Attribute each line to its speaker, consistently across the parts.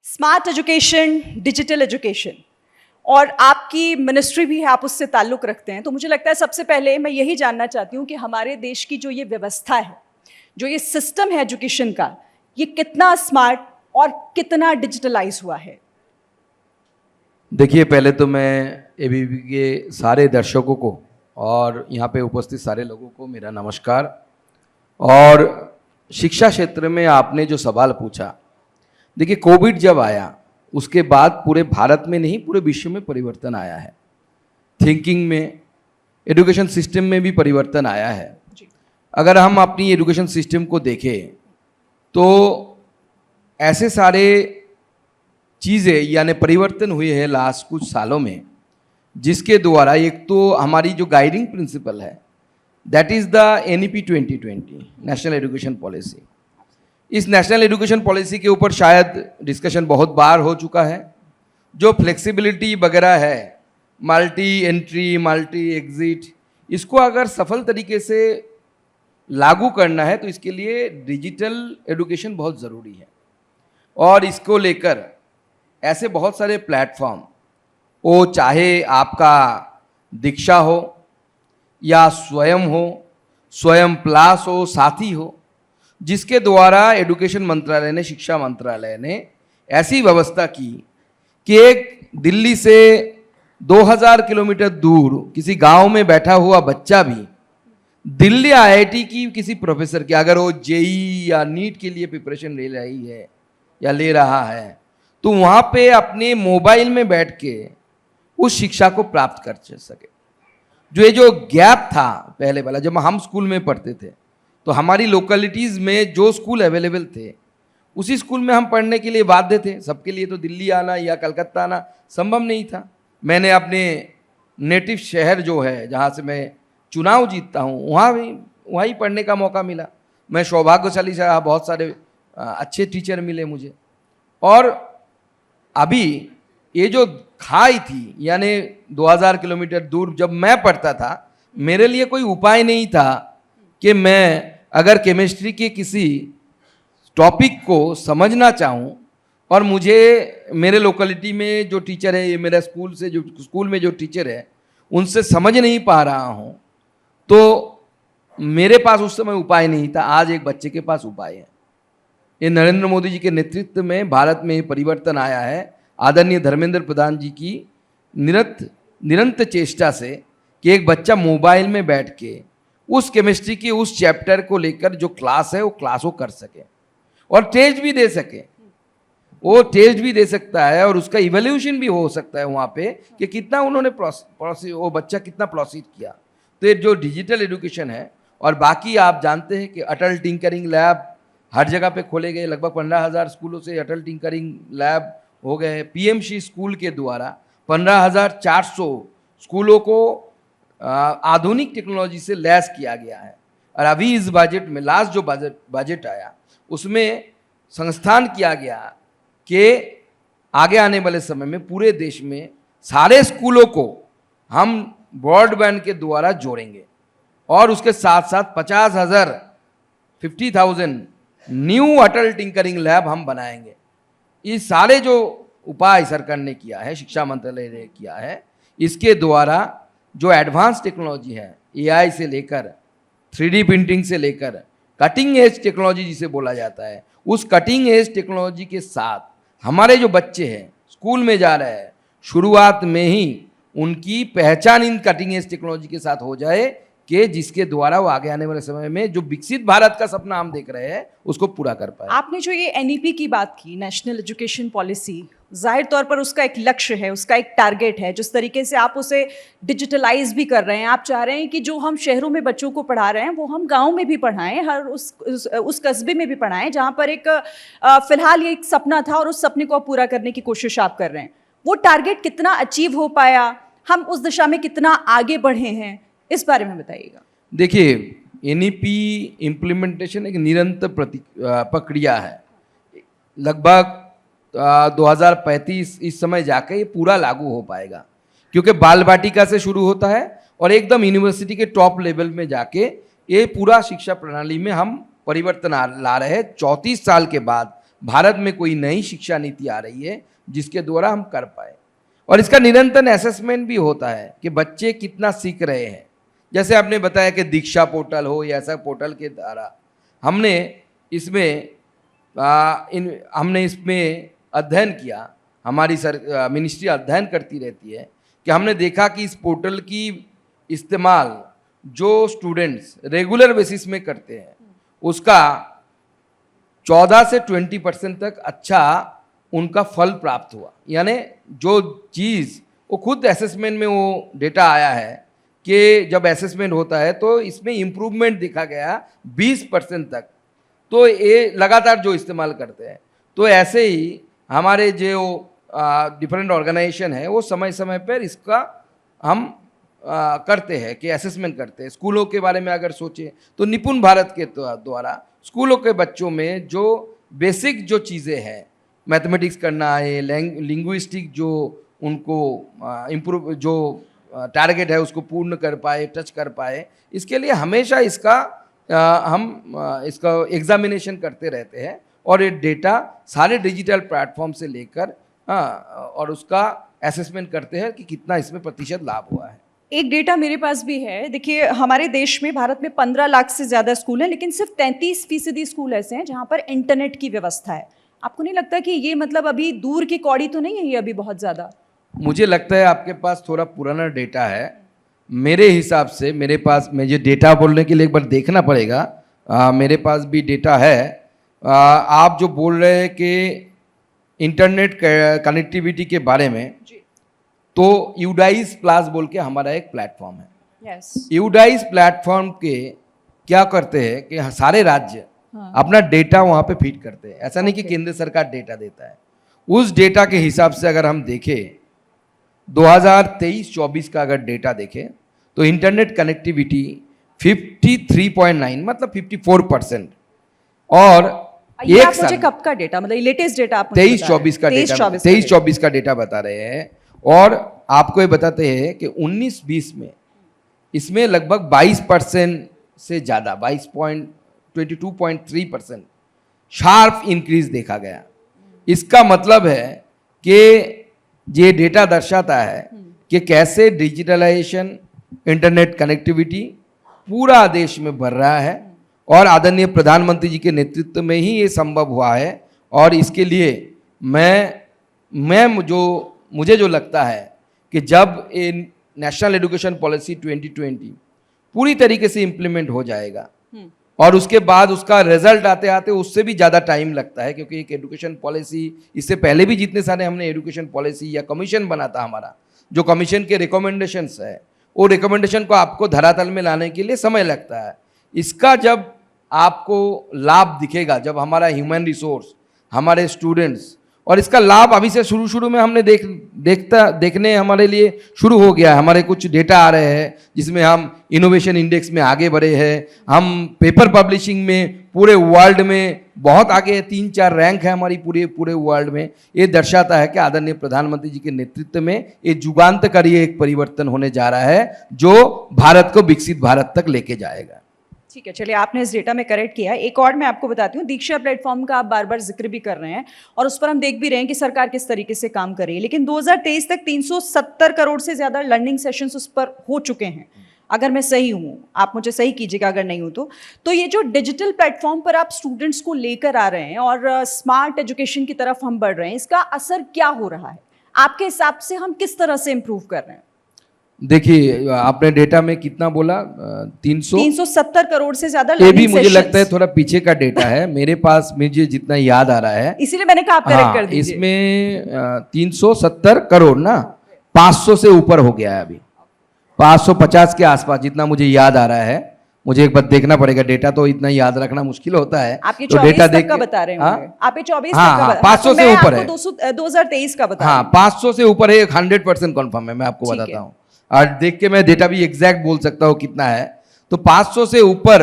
Speaker 1: Smart education, digital education और आपकी ministry भी है, आप उससे ताल्लुक़ रखते हैं। तो मुझे लगता है सबसे पहले मैं यही जानना चाहती हूँ कि हमारे देश की जो ये व्यवस्था है, जो ये सिस्टम है एजुकेशन का, ये कितना स्मार्ट और कितना डिजिटलाइज हुआ है।
Speaker 2: देखिए, पहले तो मैं एबीपी के सारे दर्शकों को और यहाँ पे उपस्थित सारे लोगों को मेरा नमस्कार। और शिक्षा क्षेत्र में आपने जो सवाल पूछा, देखिए कोविड जब आया उसके बाद पूरे भारत में नहीं पूरे विश्व में परिवर्तन आया है। थिंकिंग में, एजुकेशन सिस्टम में भी परिवर्तन आया है। अगर हम अपनी एजुकेशन सिस्टम को देखें तो ऐसे सारे चीज़ें यानी परिवर्तन हुए हैं लास्ट कुछ सालों में, जिसके द्वारा एक तो हमारी जो गाइडिंग प्रिंसिपल है that is the NEP 2020 national education policy. इस नेशनल एजुकेशन पॉलिसी के ऊपर शायद डिस्कशन बहुत बार हो चुका है। जो फ्लेक्सिबिलिटी वगैरह है, मल्टी एंट्री, मल्टी एग्जिट, इसको अगर सफल तरीके से लागू करना है तो इसके लिए डिजिटल एजुकेशन बहुत ज़रूरी है। और इसको लेकर ऐसे बहुत सारे प्लेटफॉर्म, वो चाहे आपका दीक्षा हो या स्वयं हो, स्वयं प्लस हो, साथी हो, जिसके द्वारा एजुकेशन मंत्रालय ने, शिक्षा मंत्रालय ने ऐसी व्यवस्था की कि एक दिल्ली से 2000 किलोमीटर दूर किसी गांव में बैठा हुआ बच्चा भी दिल्ली IIT की किसी प्रोफेसर की, अगर वो JEE या नीट के लिए प्रिपरेशन ले रही है या ले रहा है, तो वहाँ पे अपने मोबाइल में बैठ के उस शिक्षा को प्राप्त कर सके। जो गैप था पहले वाला, जब हम स्कूल में पढ़ते थे तो हमारी लोकेलिटीज़ में जो स्कूल अवेलेबल थे उसी स्कूल में हम पढ़ने के लिए बाध्य थे। सबके लिए तो दिल्ली आना या कलकत्ता आना संभव नहीं था। मैंने अपने नेटिव शहर जो है, जहाँ से मैं चुनाव जीतता हूँ, वहाँ ही पढ़ने का मौका मिला। मैं सौभाग्यशाली रहा, बहुत सारे अच्छे टीचर मिले मुझे। और अभी ये जो खाई थी, यानी 2000 किलोमीटर दूर जब मैं पढ़ता था, मेरे लिए कोई उपाय नहीं था कि मैं अगर केमिस्ट्री के किसी टॉपिक को समझना चाहूँ और मुझे मेरे लोकेलिटी में जो टीचर है, ये मेरा स्कूल में जो टीचर है, उनसे समझ नहीं पा रहा हूँ, तो मेरे पास उस समय उपाय नहीं था। आज एक बच्चे के पास उपाय है। ये नरेंद्र मोदी जी के नेतृत्व में भारत में परिवर्तन आया है, आदरणीय धर्मेंद्र प्रधान जी की निरंतर चेष्टा से, कि एक बच्चा मोबाइल में बैठ के उस केमिस्ट्री के उस चैप्टर को लेकर जो क्लास है वो क्लास वो कर सके और टेस्ट भी दे सके। वो टेस्ट भी दे सकता है और उसका इवैल्यूएशन भी हो सकता है वहाँ पे कि कितना उन्होंने वो बच्चा कितना प्रोसीड किया। तो ये जो डिजिटल एजुकेशन है, और बाकी आप जानते हैं कि अटल टिंकरिंग लैब हर जगह पे खोले गए। लगभग 15,000 स्कूलों से अटल टिंकरिंग लैब हो गए। PMC स्कूल के द्वारा 15,400 स्कूलों को आधुनिक टेक्नोलॉजी से लैस किया गया है। और अभी इस बजट में, लास्ट जो बजट आया, उसमें संस्थान किया गया कि आगे आने वाले समय में पूरे देश में सारे स्कूलों को हम ब्रॉडबैंड के द्वारा जोड़ेंगे और उसके साथ साथ 50,000 न्यू अटल टिंकरिंग लैब हम बनाएंगे। ये सारे जो उपाय सरकार ने किया है, शिक्षा मंत्रालय ने किया है, इसके द्वारा जो एडवांस टेक्नोलॉजी है, AI से लेकर 3D प्रिंटिंग से लेकर कटिंग एज टेक्नोलॉजी जिसे बोला जाता है, उस कटिंग एज टेक्नोलॉजी के साथ हमारे जो बच्चे हैं स्कूल में जा रहे हैं, शुरुआत में ही उनकी पहचान इन कटिंग एज टेक्नोलॉजी के साथ हो जाए कि जिसके द्वारा वो आगे आने वाले समय में जो विकसित भारत का सपना हम देख रहे हैं उसको पूरा कर पाए।
Speaker 1: आपने जो ये NEP की बात की, नेशनल एजुकेशन पॉलिसी, जाहिर तौर पर उसका एक लक्ष्य है, उसका एक टारगेट है। जिस तरीके से आप उसे डिजिटलाइज भी कर रहे हैं, आप चाह रहे हैं कि जो हम शहरों में बच्चों को पढ़ा रहे हैं वो हम गाँव में भी पढ़ाएं, हर उस कस्बे में भी पढ़ाएं जहाँ पर एक फिलहाल ये एक सपना था और उस सपने को पूरा करने की कोशिश आप कर रहे हैं। वो टारगेट कितना अचीव हो पाया, हम उस दिशा में कितना आगे बढ़े हैं, इस बारे में बताइएगा।
Speaker 2: देखिए, NEP इम्प्लीमेंटेशन एक निरंतर प्रक्रिया है। लगभग 2035 इस समय जाके ये पूरा लागू हो पाएगा, क्योंकि बाल वाटिका से शुरू होता है और एकदम यूनिवर्सिटी के टॉप लेवल में जाके ये पूरा शिक्षा प्रणाली में हम परिवर्तन ला रहे हैं। 34 साल के बाद भारत में कोई नई शिक्षा नीति आ रही है जिसके द्वारा हम कर पाए। और इसका निरंतर असेसमेंट भी होता है कि बच्चे कितना सीख रहे हैं। जैसे आपने बताया कि दीक्षा पोर्टल हो या ऐसा पोर्टल के द्वारा हमने इसमें अध्ययन किया, हमारी मिनिस्ट्री अध्ययन करती रहती है कि हमने देखा कि इस पोर्टल की इस्तेमाल जो स्टूडेंट्स रेगुलर बेसिस में करते हैं उसका 14 से 20% तक अच्छा उनका फल प्राप्त हुआ। यानी जो चीज़ वो खुद असेसमेंट में वो डेटा आया है कि जब असेसमेंट होता है तो इसमें इम्प्रूवमेंट दिखा गया 20% तक। तो ये लगातार जो इस्तेमाल करते हैं, तो ऐसे ही हमारे जो डिफरेंट ऑर्गेनाइजेशन है वो समय समय पर इसका हम करते हैं कि असेसमेंट करते हैं। स्कूलों के बारे में अगर सोचें तो निपुण भारत के द्वारा स्कूलों के बच्चों में जो बेसिक जो चीज़ें हैं, मैथमेटिक्स करना है, लिंग्विस्टिक जो उनको इम्प्रूव जो टारगेट है उसको पूर्ण कर पाए, टच कर पाए, इसके लिए हमेशा इसका हम इसका एग्जामिनेशन करते रहते हैं। और ये डेटा सारे डिजिटल प्लेटफॉर्म से लेकर और उसका असेसमेंट करते हैं कि कितना इसमें प्रतिशत लाभ हुआ है।
Speaker 1: एक डेटा मेरे पास भी है। देखिए, हमारे देश में, भारत में 15 लाख से ज़्यादा स्कूल हैं, लेकिन सिर्फ 33% स्कूल ऐसे हैं जहाँ पर इंटरनेट की व्यवस्था है। आपको नहीं लगता कि ये मतलब अभी दूर की कौड़ी तो नहीं है ये अभी बहुत ज़्यादा? मुझे लगता है आपके पास थोड़ा पुराना डेटा है। मेरे हिसाब से मेरे पास, मुझे डेटा बोलने के लिए एक बार देखना पड़ेगा, मेरे पास भी डेटा है। आप जो बोल रहे हैं कि इंटरनेट कनेक्टिविटी के बारे में, तो यूडाइस प्लस बोल के हमारा एक प्लेटफॉर्म है। यूडाइस प्लेटफॉर्म के क्या करते हैं कि सारे राज्य अपना डेटा वहाँ पे फीड करते हैं। ऐसा नहीं कि केंद्र सरकार डेटा देता है। उस डेटा के हिसाब से अगर हम देखें 2023-24 का अगर डेटा देखें तो इंटरनेट कनेक्टिविटी 53.9 मतलब 54%। और ये आप मुझे कब का डेटा, मतलब लेटेस्ट डेटा आप
Speaker 2: 23-24 का डेटा 23-24 का डेटा बता रहे हैं। और आपको ये बताते हैं कि 19-20 में इसमें लगभग 22% से ज़्यादा 22.3% शार्प इंक्रीज देखा गया। इसका मतलब है कि ये डेटा दर्शाता है कि कैसे डिजिटलाइजेशन, इंटरनेट कनेक्टिविटी पूरा देश में बढ़ रहा है और आदरणीय प्रधानमंत्री जी के नेतृत्व में ही ये संभव हुआ है। और इसके लिए मुझे जो लगता है कि जब ये नेशनल एजुकेशन पॉलिसी 2020 पूरी तरीके से इम्प्लीमेंट हो जाएगा और उसके बाद उसका रिजल्ट आते आते उससे भी ज़्यादा टाइम लगता है, क्योंकि एक एजुकेशन पॉलिसी, इससे पहले भी जितने सारे हमने एजुकेशन पॉलिसी या कमीशन बना था, हमारा जो कमीशन के रिकमेंडेशंस है वो रिकमेंडेशन को आपको धरातल में लाने के लिए समय लगता है। इसका जब आपको लाभ दिखेगा, जब हमारा ह्यूमन रिसोर्स, हमारे स्टूडेंट्स, और इसका लाभ अभी से शुरू में हमने देखने हमारे लिए शुरू हो गया। हमारे कुछ डेटा आ रहे हैं जिसमें हम इनोवेशन इंडेक्स में आगे बढ़े हैं, हम पेपर पब्लिशिंग में पूरे वर्ल्ड में बहुत आगे है, 3-4 रैंक है हमारी पूरे वर्ल्ड में। ये दर्शाता है कि आदरणीय प्रधानमंत्री जी के नेतृत्व में ये जुगांतकारी एक परिवर्तन होने जा रहा है जो भारत को विकसित भारत तक लेके जाएगा। ठीक है, चलिए, आपने इस डेटा में करेक्ट किया। एक और मैं आपको बताती हूँ, दीक्षा प्लेटफॉर्म का आप बार बार जिक्र भी कर रहे हैं और उस पर हम देख भी रहे हैं कि सरकार किस तरीके से काम कर रही है। लेकिन 2023 तक 370 करोड़ से ज़्यादा लर्निंग सेशंस उस पर हो चुके हैं, अगर मैं सही हूँ, आप मुझे सही कीजिएगा अगर नहीं हूँ तो ये जो डिजिटल प्लेटफॉर्म पर आप स्टूडेंट्स को लेकर आ रहे हैं और स्मार्ट एजुकेशन की तरफ हम बढ़ रहे हैं, इसका असर क्या हो रहा है आपके हिसाब से? हम किस तरह से इम्प्रूव कर रहे हैं? देखिए, आपने डेटा में कितना बोला? 370 करोड़ से ज्यादा। ये भी मुझे लगता है थोड़ा पीछे का डेटा है, मेरे पास मुझे जितना याद आ रहा है, इसीलिए मैंने कहा आप करेक्ट कर दीजिए। इसमें 370 करोड़ ना 500 से ऊपर हो गया है अभी, 550 के आसपास जितना मुझे याद आ रहा है। मुझे एक बार देखना पड़ेगा डेटा, तो इतना याद रखना मुश्किल होता है। आप ये 24 तो तक का बता रहे हैं, आप ये 24 तक का 500 से ऊपर है, 2023 का बता। हाँ, 500 से ऊपर है, 100% कन्फर्म है, मैं आपको बताता हूँ। और देख के मैं डेटा भी एग्जैक्ट बोल सकता हूँ कितना है। तो 500 से ऊपर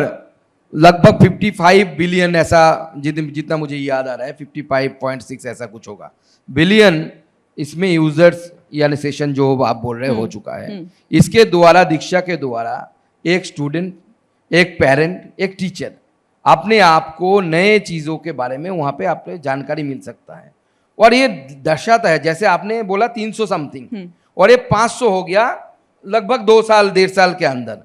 Speaker 2: लगभग 55 बिलियन, ऐसा जितना मुझे याद आ रहा है, 55.6 ऐसा कुछ होगा बिलियन इसमें यूजर्स यानी सेशन जो आप बोल रहे हो चुका है। इसके द्वारा, दीक्षा के द्वारा, एक स्टूडेंट, एक पेरेंट, एक टीचर अपने आप को नए चीज़ों के बारे में वहाँ पे आपको जानकारी मिल सकता है। और ये दर्शाता है, जैसे आपने बोला 300 समथिंग और ये 500 हो गया लगभग 2 साल 1.5 साल के अंदर।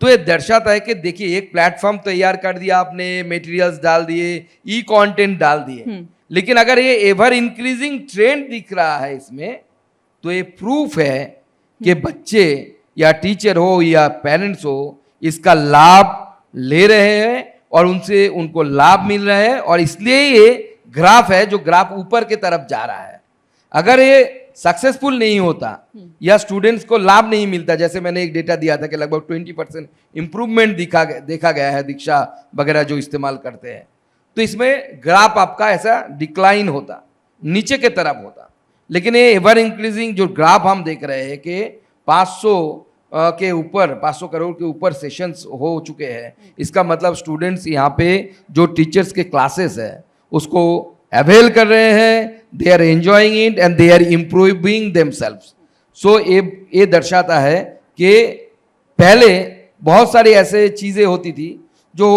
Speaker 2: तो ये दर्शाता है कि देखिए एक प्लेटफॉर्म तैयार कर दिया आपने, मटेरियल्स डाल दिए, ई कंटेंट डाल दिए, लेकिन अगर ये एवर इंक्रीजिंग ट्रेंड दिख रहा है इसमें, तो ये प्रूफ है कि बच्चे या टीचर हो या पेरेंट्स हो इसका लाभ ले रहे हैं और उनसे उनको लाभ मिल रहा है। और इसलिए ये ग्राफ है जो ग्राफ ऊपर की तरफ जा रहा है। अगर ये सक्सेसफुल नहीं होता या स्टूडेंट्स को लाभ नहीं मिलता, जैसे मैंने एक डेटा दिया था कि लगभग 20% इंप्रूवमेंट देखा गया है दीक्षा वगैरह जो इस्तेमाल करते हैं, तो इसमें ग्राफ आपका ऐसा डिक्लाइन होता, नीचे के तरफ होता। लेकिन ये एवर इंक्रीजिंग जो ग्राफ हम देख रहे हैं कि 500 के ऊपर 500 करोड़ के ऊपर सेशंस हो चुके हैं, इसका मतलब स्टूडेंट्स यहाँ पे जो टीचर्स के क्लासेस है उसको अवेल कर रहे हैं, they are enjoying it and they are improving themselves. So ये दर्शाता है कि पहले बहुत सारी ऐसे चीज़ें होती थी जो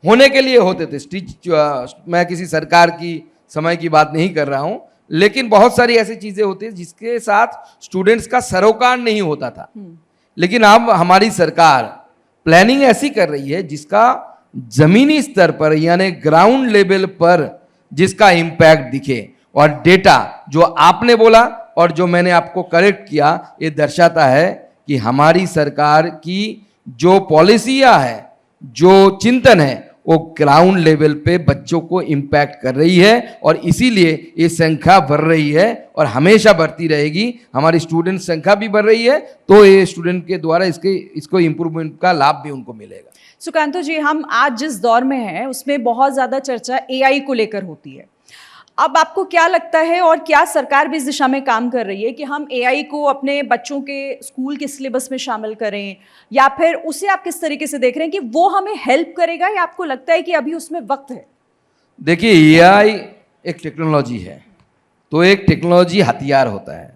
Speaker 2: होने के लिए होते थे। मैं किसी सरकार की समय की बात नहीं कर रहा हूँ, लेकिन बहुत सारी ऐसी चीज़ें होती हैं जिसके साथ स्टूडेंट्स का सरोकार नहीं होता था। लेकिन अब हमारी सरकार प्लानिंग ऐसी कर रही है जिसका जमीनी स्तर पर यानी ग्राउंड लेवल पर जिसका इम्पैक्ट दिखे। और डेटा जो आपने बोला और जो मैंने आपको करेक्ट किया, ये दर्शाता है कि हमारी सरकार की जो पॉलिसियां है, जो चिंतन है, वो ग्राउंड लेवल पे बच्चों को इम्पैक्ट कर रही है और इसीलिए ये संख्या बढ़ रही है और हमेशा बढ़ती रहेगी। हमारी स्टूडेंट संख्या भी बढ़ रही है, तो ये स्टूडेंट के द्वारा इसको इम्प्रूवमेंट का लाभ भी उनको मिलेगा।
Speaker 1: सुकांतु जी, हम आज जिस दौर में हैं उसमें बहुत ज़्यादा चर्चा एआई को लेकर होती है। अब आपको क्या लगता है और क्या सरकार भी इस दिशा में काम कर रही है कि हम एआई को अपने बच्चों के स्कूल के सिलेबस में शामिल करें, या फिर उसे आप किस तरीके से देख रहे हैं कि वो हमें हेल्प करेगा, या आपको लगता है कि अभी उसमें वक्त है?
Speaker 2: देखिए, एआई एक टेक्नोलॉजी है, तो एक टेक्नोलॉजी हथियार होता है।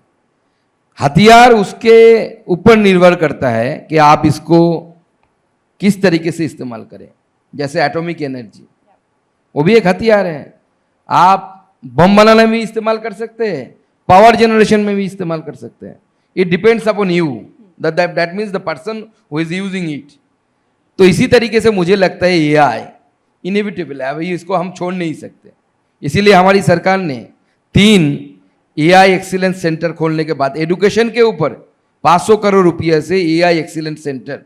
Speaker 2: हथियार उसके ऊपर निर्भर करता है कि आप इसको किस तरीके से इस्तेमाल करें। जैसे एटॉमिक एनर्जी, वो भी एक हथियार है। आप बम बनाने में भी इस्तेमाल कर सकते हैं, पावर जनरेशन में भी इस्तेमाल कर सकते हैं। It depends upon you, that means the person who is using it. तो इसी तरीके से मुझे लगता है एआई इनएविटेबल है, भाई इसको हम छोड़ नहीं सकते। इसीलिए हमारी सरकार ने 3 एआई एक्सीलेंस सेंटर खोलने के बाद एडुकेशन के ऊपर 500 करोड़ रुपये से एआई एक्सीलेंस सेंटर,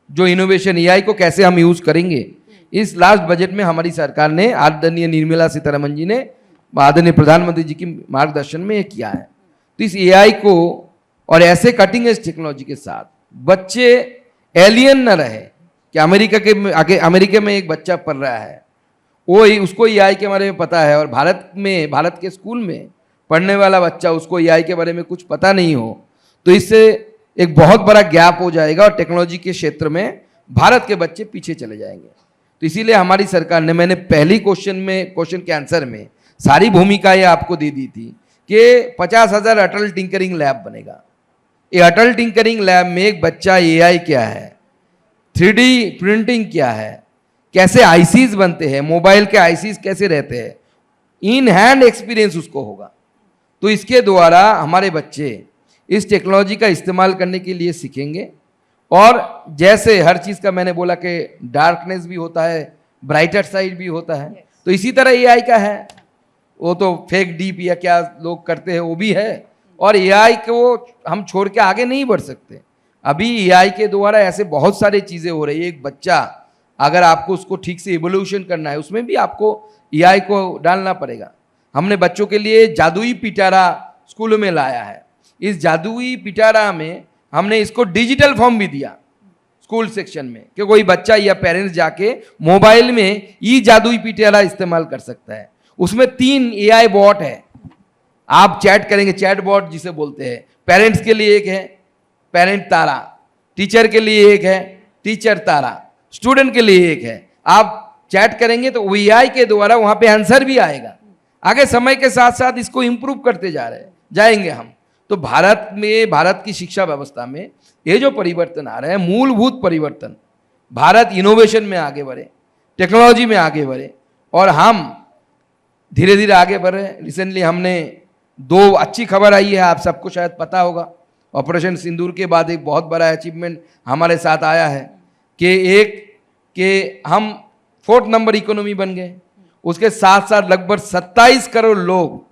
Speaker 2: जो इनोवेशन एआई को कैसे हम यूज करेंगे, इस लास्ट बजट में हमारी सरकार ने आदरणीय निर्मला सीतारमण जी ने आदरणीय प्रधानमंत्री जी की मार्गदर्शन में ये किया है। तो इस एआई को और ऐसे कटिंग एज टेक्नोलॉजी के साथ बच्चे एलियन न रहे कि अमेरिका में एक बच्चा पढ़ रहा है, वो उसको एआई के बारे में पता है, और भारत के स्कूल में पढ़ने वाला बच्चा उसको एआई के बारे में कुछ पता नहीं हो, तो इससे एक बहुत बड़ा गैप हो जाएगा और टेक्नोलॉजी के क्षेत्र में भारत के बच्चे पीछे चले जाएंगे। तो इसीलिए हमारी सरकार ने, मैंने पहली क्वेश्चन के आंसर में सारी भूमिकाएं आपको दे दी थी कि 50,000 अटल टिंकरिंग लैब बनेगा। ये अटल टिंकरिंग लैब में एक बच्चा एआई क्या है, 3D प्रिंटिंग क्या है, कैसे आईसीज बनते हैं, मोबाइल के आईसीज कैसे रहते हैं, इन हैंड एक्सपीरियंस उसको होगा। तो इसके द्वारा हमारे बच्चे इस टेक्नोलॉजी का इस्तेमाल करने के लिए सीखेंगे। और जैसे हर चीज़ का मैंने बोला कि डार्कनेस भी होता है, ब्राइटर साइड भी होता है, तो इसी तरह एआई का है। वो तो फेक डीप या क्या लोग करते हैं वो भी है, और एआई को हम छोड़ के आगे नहीं बढ़ सकते। अभी एआई के द्वारा ऐसे बहुत सारी चीज़ें हो रही है। एक बच्चा अगर आपको उसको ठीक से इवोल्यूशन करना है, उसमें भी आपको एआई को डालना पड़ेगा। हमने बच्चों के लिए जादुई पिटारा स्कूलों में लाया है। इस जादुई पिटारा में हमने इसको डिजिटल फॉर्म भी दिया स्कूल सेक्शन में, कि कोई बच्चा या पेरेंट्स जाके मोबाइल में ई जादुई पिटारा इस्तेमाल कर सकता है। उसमें 3 एआई बॉट है, आप चैट करेंगे, चैट बॉट जिसे बोलते हैं। पेरेंट्स के लिए एक है पेरेंट तारा, टीचर के लिए एक है टीचर तारा, स्टूडेंट के लिए एक है। आप चैट करेंगे तो एआई के द्वारा वहां पे आंसर भी आएगा। आगे समय के साथ साथ इसको इंप्रूव करते जाएंगे हम। तो भारत की शिक्षा व्यवस्था में ये जो परिवर्तन आ रहा है, मूलभूत परिवर्तन, भारत इनोवेशन में आगे बढ़े, टेक्नोलॉजी में आगे बढ़े और हम धीरे धीरे आगे बढ़ रहे हैं। रिसेंटली हमने 2 अच्छी खबर आई है, आप सबको शायद पता होगा। ऑपरेशन सिंदूर के बाद एक बहुत बड़ा अचीवमेंट हमारे साथ आया है कि हम 4th नंबर इकोनॉमी बन गए। उसके साथ साथ लगभग 27 करोड़ लोग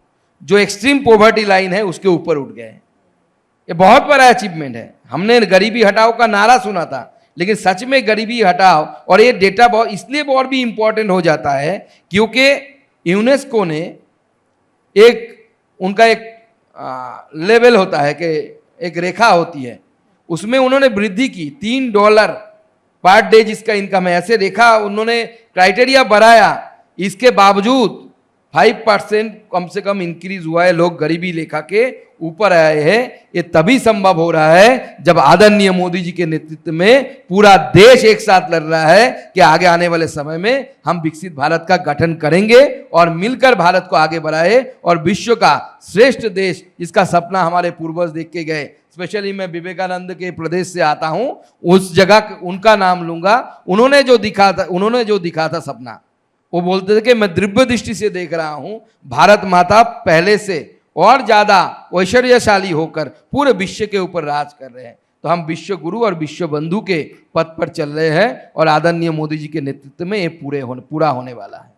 Speaker 2: जो एक्सट्रीम पॉवर्टी लाइन है उसके ऊपर उठ गए। ये बहुत बड़ा अचीवमेंट है। हमने गरीबी हटाओ का नारा सुना था, लेकिन सच में गरीबी हटाओ, और ये डेटा बहुत इसलिए और भी इंपॉर्टेंट हो जाता है क्योंकि यूनेस्को ने उनका एक लेवल होता है कि एक रेखा होती है, उसमें उन्होंने वृद्धि की $3 पर डे जिसका इनकम है, ऐसे रेखा उन्होंने क्राइटेरिया बढ़ाया। इसके बावजूद 5% कम से कम इंक्रीज हुआ है, लोग गरीबी रेखा के ऊपर आए हैं। ये तभी संभव हो रहा है जब आदरणीय मोदी जी के नेतृत्व में पूरा देश एक साथ लड़ रहा है कि आगे आने वाले समय में हम विकसित भारत का गठन करेंगे और मिलकर भारत को आगे बढ़ाए और विश्व का श्रेष्ठ देश जिसका सपना हमारे पूर्वज देख के गए। स्पेशली मैं विवेकानंद के प्रदेश से आता हूं, उस जगह उनका नाम लूंगा। उन्होंने जो दिखा था सपना, वो बोलते थे कि मैं दिव्य दृष्टि से देख रहा हूं भारत माता पहले से और ज्यादा ऐश्वर्यशाली होकर पूरे विश्व के ऊपर राज कर रहे हैं। तो हम विश्व गुरु और विश्व बंधु के पथ पर चल रहे हैं और आदरणीय मोदी जी के नेतृत्व में ये पूरा होने वाला है।